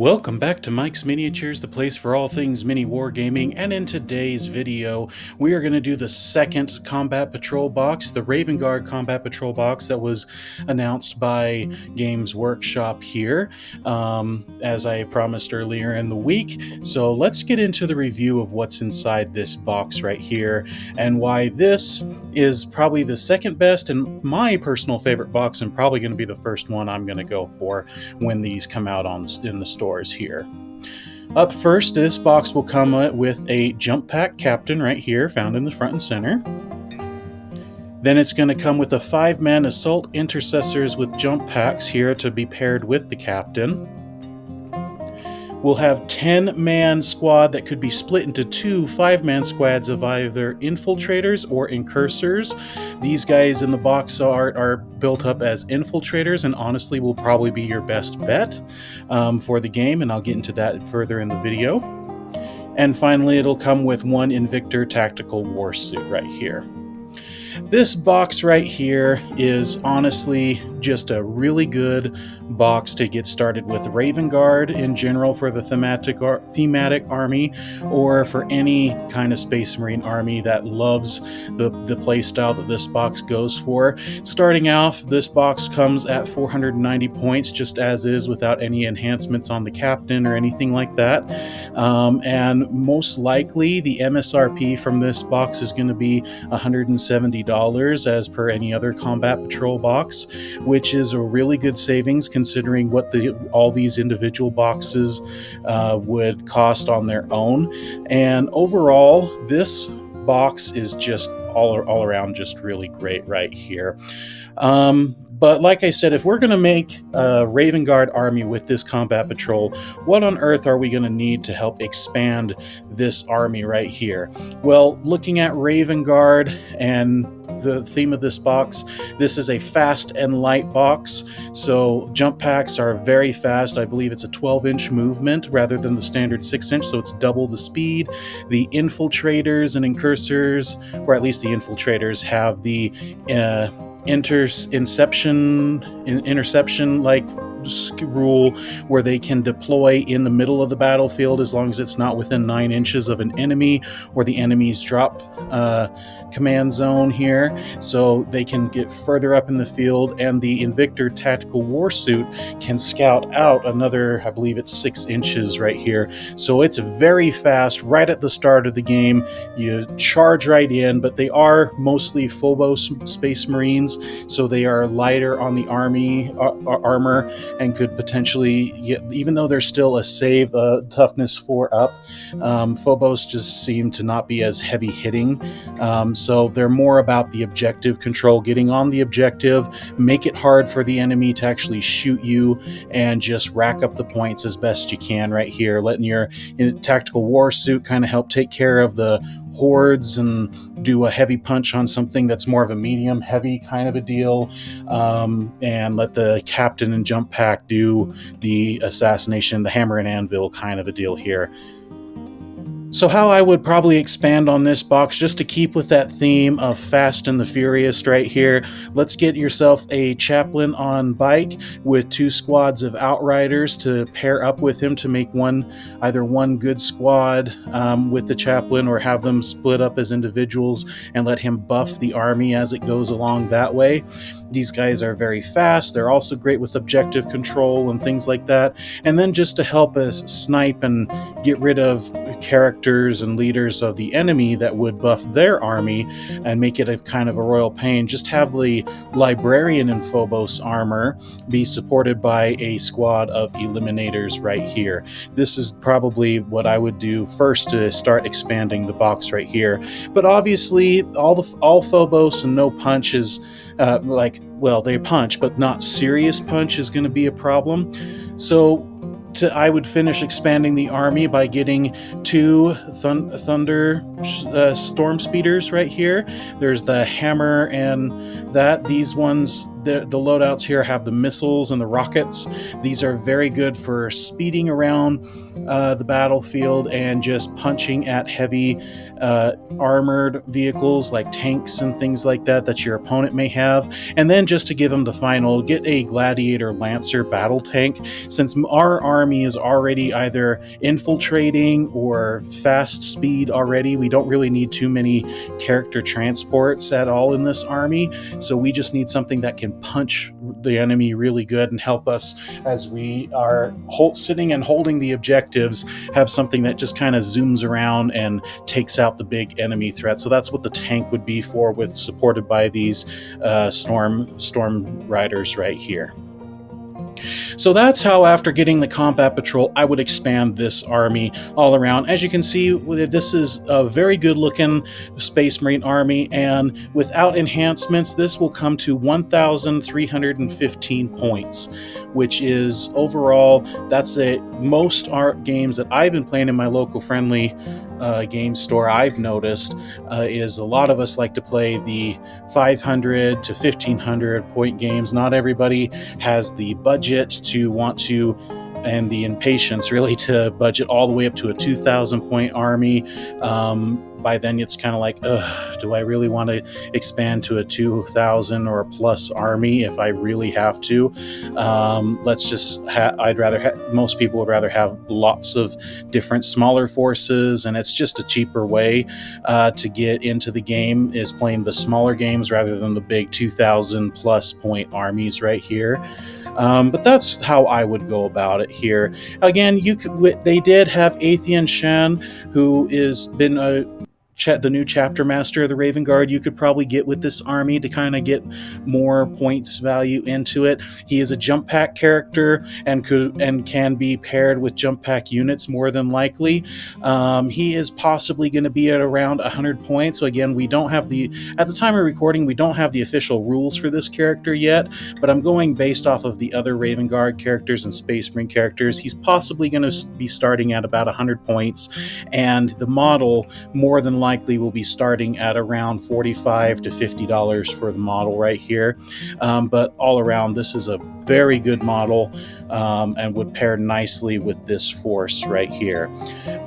Welcome back to Mike's Miniatures, the place for all things mini wargaming, and in today's video, we are going to do the second Combat Patrol box, the Raven Guard Combat Patrol box that was announced by Games Workshop here, as I promised earlier in the week. So let's get into the review of what's inside this box right here, and why this is probably the second best and my personal favorite box, and probably going to be the first one I'm going to go for when these come out in the stores here. Up first, this box will come with a jump pack captain right here, found in the front and center. Then it's going to come with a 5-man assault intercessors with jump packs here to be paired with the captain. We'll have 10-man squad that could be split into two 5-man squads of either infiltrators or incursors. These guys in the box art are built up as infiltrators and honestly will probably be your best bet for the game, and I'll get into that further in the video. And finally, it'll come with one Invictor tactical war suit right here. This box right here is honestly just a really good box to get started with Raven Guard in general for the thematic army, or for any kind of Space Marine army that loves the playstyle that this box goes for. Starting off, this box comes at 490 points just as is, without any enhancements on the captain or anything like that. And most likely the MSRP from this box is going to be $170 as per any other Combat Patrol box, which is a really good savings considering what all these individual boxes would cost on their own. And overall, this box is just all around just really great right here. But like I said, if we're going to make a Raven Guard army with this Combat Patrol, what on earth are we going to need to help expand this army right here? Well, looking at Raven Guard and the theme of this box, this is a fast and light box, so jump packs are very fast. I believe it's a 12-inch movement rather than the standard 6-inch, so it's double the speed. The infiltrators and incursors, or at least the infiltrators, have the interception like rule where they can deploy in the middle of the battlefield as long as it's not within 9 inches of an enemy or the enemy's drop command zone here, so they can get further up in the field. And the Invictor tactical war suit can scout out another, I believe it's 6 inches right here, so it's very fast right at the start of the game. You charge right in, but they are mostly Phobos Space Marines, so they are lighter on the armor and could potentially, even though they're still a save toughness 4 up, Phobos just seem to not be as heavy hitting. So they're more about the objective control, getting on the objective, make it hard for the enemy to actually shoot you, and just rack up the points as best you can right here, letting your tactical war suit kind of help take care of the hordes and do a heavy punch on something that's more of a medium heavy kind of a deal, and let the captain and jump pack do the assassination, the hammer and anvil kind of a deal here. So how I would probably expand on this box, just to keep with that theme of Fast and the Furious right here, let's get yourself a chaplain on bike with 2 squads of outriders to pair up with him to make either one good squad with the chaplain, or have them split up as individuals and let him buff the army as it goes along that way. These guys are very fast. They're also great with objective control and things like that. And then just to help us snipe and get rid of characters and leaders of the enemy that would buff their army and make it a kind of a royal pain, just have the librarian and Phobos armor be supported by a squad of eliminators right here. This is probably what I would do first to start expanding the box right here. But obviously all Phobos and no punch is they punch, but not serious punch is going to be a problem. So I would finish expanding the army by getting 2 Thunder Storm Speeders right here. There's the hammer and these ones, the loadouts here have the missiles and the rockets. These are very good for speeding around the battlefield and just punching at heavy armored vehicles like tanks and things like that your opponent may have. And then just to give them the final, get a Gladiator Lancer battle tank. Since our army is already either infiltrating or fast speed already, we don't really need too many character transports at all in this army. So we just need something that can punch the enemy really good and help us as we are sitting and holding the objectives, have something that just kind of zooms around and takes out the big enemy threat. So that's what the tank would be for, with supported by these storm riders right here. So that's how, after getting the Combat Patrol, I would expand this army all around. As you can see, this is a very good looking Space Marine army, and without enhancements, this will come to 1,315 points, which is overall, that's most games that I've been playing in my local friendly game store. I've noticed is a lot of us like to play the 500 to 1,500 point games. Not everybody has the budget to want to, and the impatience really, to budget all the way up to a 2,000 point army. By then it's kind of like, do I really want to expand to a 2,000 or plus army if I really have to? Most people would rather have lots of different smaller forces, and it's just a cheaper way to get into the game, is playing the smaller games rather than the big 2,000 plus point armies right here. But that's how I would go about it here. Again, they did have Atheon Shan, who has been the new chapter master of the Raven Guard. You could probably get with this army to kind of get more points value into it. He is a jump pack character and can be paired with jump pack units more than likely. He is possibly going to be at around 100 points. So again, at the time of recording, we don't have the official rules for this character yet, but I'm going based off of the other Raven Guard characters and Space Marine characters. He's possibly going to be starting at about 100 points, and the model more than likely will be starting at around $45 to $50 for the model right here. But all around, this is a very good model and would pair nicely with this force right here.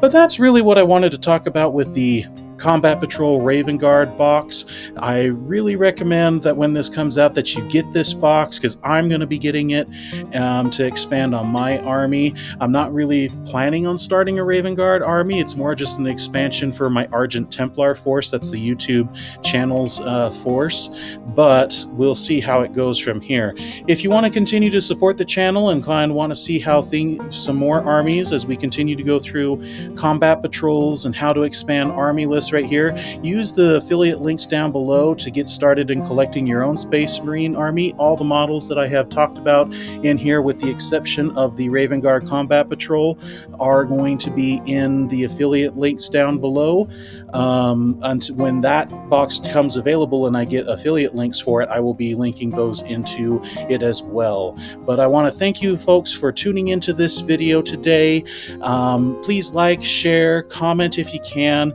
But that's really what I wanted to talk about with the Combat Patrol Raven Guard box. I really recommend that when this comes out that you get this box, because I'm going to be getting it to expand on my army. I'm not really planning on starting a Raven Guard army. It's more just an expansion for my Argent Templar force. That's the YouTube channel's force, but we'll see how it goes from here. If you want to continue to support the channel and kind of want to see how some more armies as we continue to go through combat patrols and how to expand army lists right here, use the affiliate links down below to get started in collecting your own Space Marine army. All the models that I have talked about in here, with the exception of the Raven Guard Combat Patrol, are going to be in the affiliate links down below. Until when that box comes available and I get affiliate links for it, I will be linking those into it as well. But I want to thank you folks for tuning into this video today. Please like, share, comment if you can.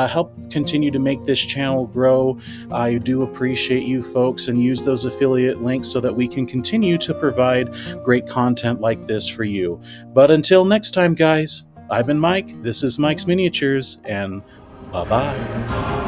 Help continue to make this channel grow. I do appreciate you folks, and use those affiliate links so that we can continue to provide great content like this for you. But until next time, guys, I've been Mike. This is Mike's Miniatures, and bye-bye.